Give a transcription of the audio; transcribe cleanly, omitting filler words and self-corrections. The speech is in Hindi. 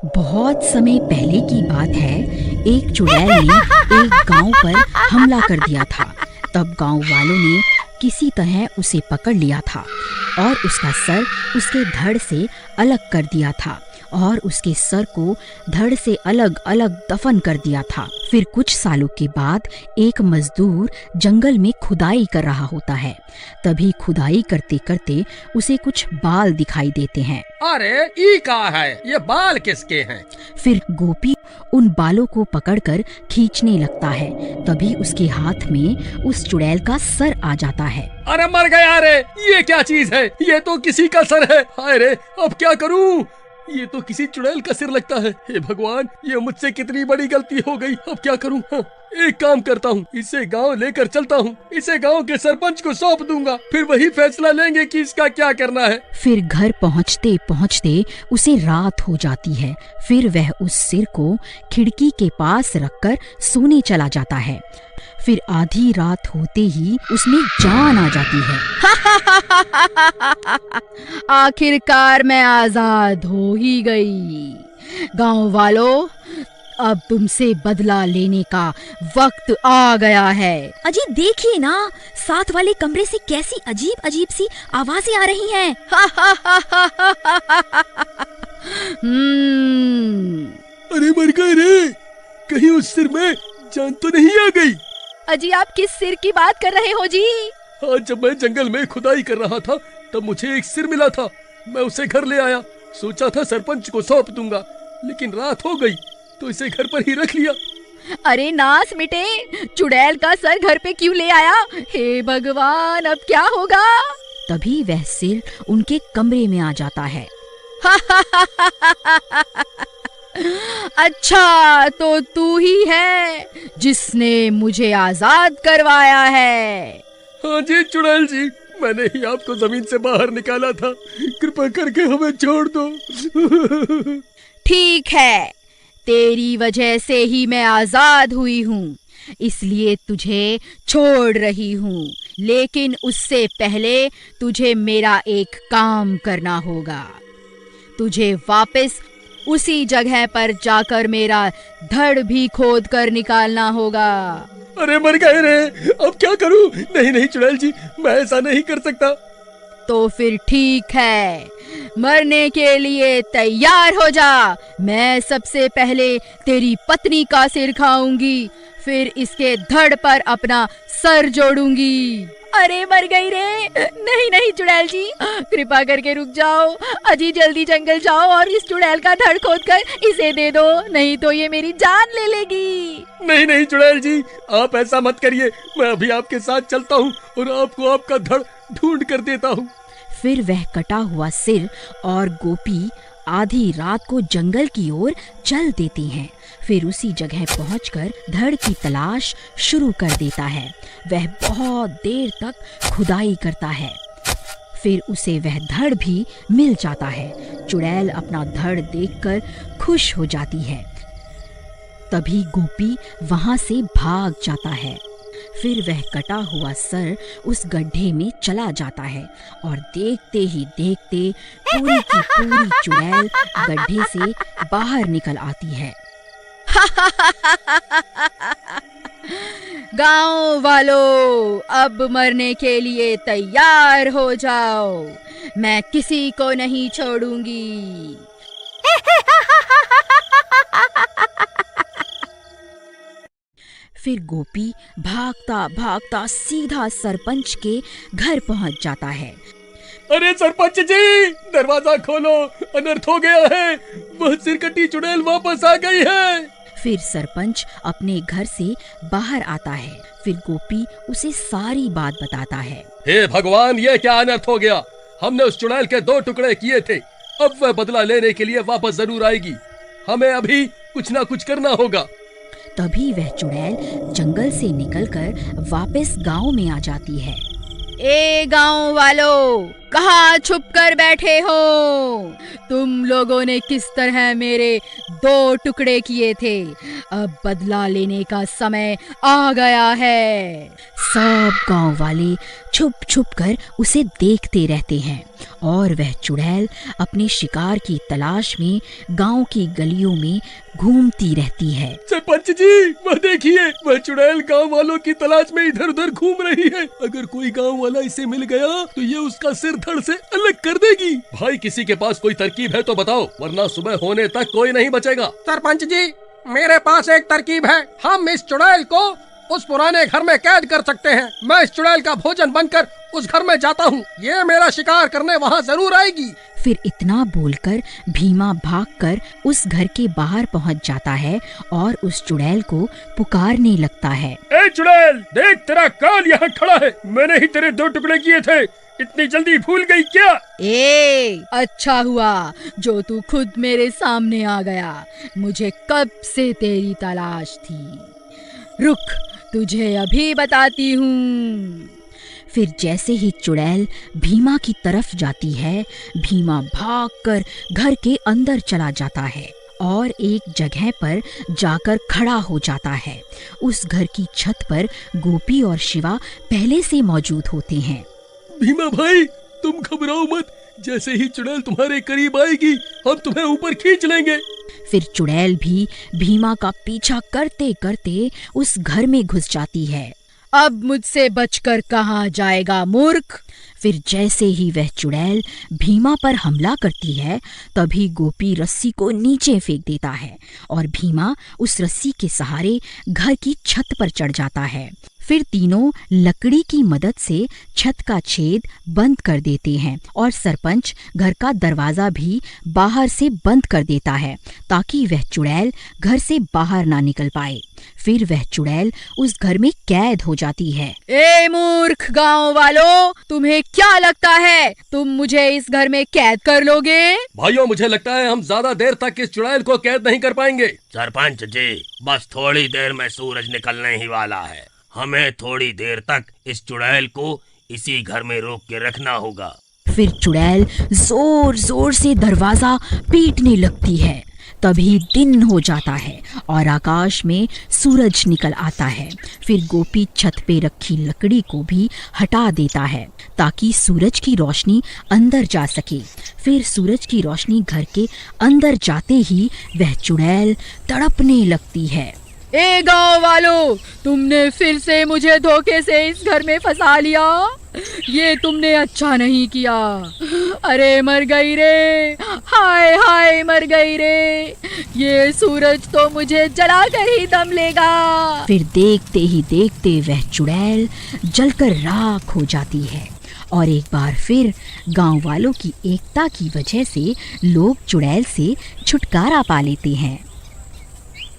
बहुत समय पहले की बात है। एक चुड़ैल ने एक गांव पर हमला कर दिया था। तब गांव वालों ने किसी तरह उसे पकड़ लिया था और उसका सर उसके धड़ से अलग कर दिया था और उसके सर को धड़ से अलग अलग दफन कर दिया था। फिर कुछ सालों के बाद एक मजदूर जंगल में खुदाई कर रहा होता है। तभी खुदाई करते करते उसे कुछ बाल दिखाई देते हैं। अरे ये क्या है? ये बाल किसके हैं? फिर गोपी उन बालों को पकड़कर खींचने लगता है। तभी उसके हाथ में उस चुड़ैल का सर आ जाता है। अरे मर गया रे! ये क्या चीज है? ये तो किसी का सर है। हाय रे, अब क्या करूं? ये तो किसी चुड़ैल का सिर लगता है। हे भगवान, ये मुझसे कितनी बड़ी गलती हो गई। अब क्या करूं? हाँ, एक काम करता हूँ, इसे गांव लेकर चलता हूँ। इसे गांव के सरपंच को सौंप दूंगा, फिर वही फैसला लेंगे कि इसका क्या करना है। फिर घर पहुँचते पहुँचते उसे रात हो जाती है। फिर वह उस सिर को खिड़की के पास रखकर सोने चला जाता है। फिर आधी रात होते ही उसमें जान आ जाती है। आखिरकार मैं आजाद हो ही गई। गांव वालों, अब तुमसे बदला लेने का वक्त आ गया है। अजी देखिए ना, साथ वाले कमरे से कैसी अजीब अजीब सी आवाजें आ रही हैं। अरे मर गए रे! कहीं उस सिर में जान तो नहीं आ गई? अजी आप किस सिर की बात कर रहे हो जी? आज जब मैं जंगल में खुदाई कर रहा था तब मुझे एक सिर मिला था। मैं उसे घर ले आया, सोचा था सरपंच को सौंप दूंगा, लेकिन रात हो गई तो इसे घर पर ही रख लिया। अरे नास मिटे, चुड़ैल का सर घर पे क्यों ले आया? हे भगवान, अब क्या होगा? तभी वह सिर उनके कमरे में आ जाता है। अच्छा, तो तू ही है जिसने मुझे आजाद करवाया है। हाँ जी चुड़ैल जी, मैंने ही आपको जमीन से बाहर निकाला था। कृपा करके हमें छोड़ दो। ठीक है, तेरी वजह से ही मैं आजाद हुई हूँ, इसलिए तुझे छोड़ रही हूँ। लेकिन उससे पहले तुझे मेरा एक काम करना होगा। तुझे वापस उसी जगह पर जाकर मेरा धड़ भी खोद कर निकालना होगा। अरे मर गए रे, अब क्या करूं? नहीं नहीं चुड़ैल जी, मैं ऐसा नहीं कर सकता। तो फिर ठीक है, मरने के लिए तैयार हो जा। मैं सबसे पहले तेरी पत्नी का सिर खाऊंगी, फिर इसके धड़ पर अपना सर जोड़ूंगी। अरे मर गई रे! नहीं नहीं चुड़ैल जी, कृपा करके रुक जाओ। अजी जल्दी जंगल जाओ और इस चुड़ैल का धड़ खोद कर इसे दे दो, नहीं तो ये मेरी जान ले लेगी। नहीं नहीं चुड़ैल जी, आप ऐसा मत करिए। मैं अभी आपके साथ चलता हूँ और आपको आपका धड़ ढूंढ कर देता हूँ। फिर वह कटा हुआ सिर और गोपी आधी रात को जंगल की ओर चल देती हैं। फिर उसी जगह पहुंचकर धड़ की तलाश शुरू कर देता है। वह बहुत देर तक खुदाई करता है। फिर उसे वह धड़ भी मिल जाता है। चुड़ैल अपना धड़ देखकर खुश हो जाती है। तभी गोपी वहां से भाग जाता है। फिर वह कटा हुआ सर उस गड्ढे में चला जाता है और देखते ही देखते पूरी की पूरी चुड़ैल गड्ढे से बाहर निकल आती है। गांव वालों, अब मरने के लिए तैयार हो जाओ। मैं किसी को नहीं छोड़ूंगी। फिर गोपी भागता भागता सीधा सरपंच के घर पहुंच जाता है। अरे सरपंच जी, दरवाजा खोलो, अनर्थ हो गया है। वह सिरकटी चुड़ैल वापस आ गई है। फिर सरपंच अपने घर से बाहर आता है। फिर गोपी उसे सारी बात बताता है। हे भगवान, ये क्या अनर्थ हो गया? हमने उस चुड़ैल के 2 टुकड़े किए थे। अब वह बदला लेने के लिए वापस जरूर आएगी। हमें अभी कुछ ना कुछ करना होगा। तभी वह चुड़ैल जंगल से निकलकर वापस गांव में आ जाती है। ए गांव वालों, कहाँ छुप कर बैठे हो? तुम लोगों ने किस तरह मेरे 2 टुकड़े किए थे। अब बदला लेने का समय आ गया है। सब गांव वाले छुप छुप कर उसे देखते रहते हैं और वह चुड़ैल अपने शिकार की तलाश में गांव की गलियों में घूमती रहती है। सरपंच जी, वह देखिए, वह चुड़ैल गांव वालों की तलाश में इधर उधर घूम रही है। अगर कोई गांव वाला इसे मिल गया तो ये उसका सिर धड़ से अलग कर देगी। भाई, किसी के पास कोई तरकीब है तो बताओ, वरना सुबह होने तक कोई नहीं बचेगा। सरपंच जी, मेरे पास एक तरकीब है। हम इस चुड़ैल को उस पुराने घर में कैद कर सकते हैं। मैं इस चुड़ैल का भोजन बनकर उस घर में जाता हूँ। ये मेरा शिकार करने वहाँ जरूर आएगी। फिर इतना बोलकर भीमा भागकर उस घर के बाहर पहुँच जाता है और उस चुड़ैल को पुकारने लगता है। ए चुड़ैल, देख, तेरा काल यहाँ खड़ा है। मैंने ही तेरे 2 टुकड़े किए थे, इतनी जल्दी भूल गई क्या? अच्छा हुआ जो तू खुद मेरे सामने आ गया। मुझे कब से तेरी तलाश थी। रुक, तुझे अभी बताती हूँ। फिर जैसे ही चुड़ैल भीमा की तरफ जाती है, भीमा भागकर घर के अंदर चला जाता है और एक जगह पर जाकर खड़ा हो जाता है। उस घर की छत पर गोपी और शिवा पहले से मौजूद होते हैं। भीमा भाई, तुम घबराओ मत। जैसे ही चुड़ैल तुम्हारे करीब आएगी, हम तुम्हें ऊपर खींच लेंगे। फिर चुड़ैल भी भीमा का पीछा करते करते उस घर में घुस जाती है। अब मुझसे बचकर कहाँ जाएगा मूर्ख। फिर जैसे ही वह चुड़ैल भीमा पर हमला करती है, तभी गोपी रस्सी को नीचे फेंक देता है और भीमा उस रस्सी के सहारे घर की छत पर चढ़ जाता है। फिर तीनों लकड़ी की मदद से छत का छेद बंद कर देते हैं और सरपंच घर का दरवाजा भी बाहर से बंद कर देता है ताकि वह चुड़ैल घर से बाहर ना निकल पाए। फिर वह चुड़ैल उस घर में कैद हो जाती है। ए मूर्ख गांव वालों, तुम्हें क्या लगता है तुम मुझे इस घर में कैद कर लोगे? भाइयों, मुझे लगता है हम ज्यादा देर तक इस चुड़ैल को कैद नहीं कर पाएंगे। सरपंच जी, बस थोड़ी देर में सूरज निकलने ही वाला है। हमें थोड़ी देर तक इस चुड़ैल को इसी घर में रोक के रखना होगा। फिर चुड़ैल जोर जोर से दरवाजा पीटने लगती है। तभी दिन हो जाता है और आकाश में सूरज निकल आता है। फिर गोपी छत पे रखी लकड़ी को भी हटा देता है ताकि सूरज की रोशनी अंदर जा सके। फिर सूरज की रोशनी घर के अंदर जाते ही वह चुड़ैल तड़पने लगती है। ए गांव वालों, तुमने फिर से मुझे धोखे से इस घर में फंसा लिया। ये तुमने अच्छा नहीं किया। अरे मर गई रे, हाय हाय मर गई रे। ये सूरज तो मुझे जलाकर ही दम लेगा। फिर देखते ही देखते वह चुड़ैल जलकर राख हो जाती है और एक बार फिर गांव वालों की एकता की वजह से लोग चुड़ैल से छुटकारा पा लेते हैं।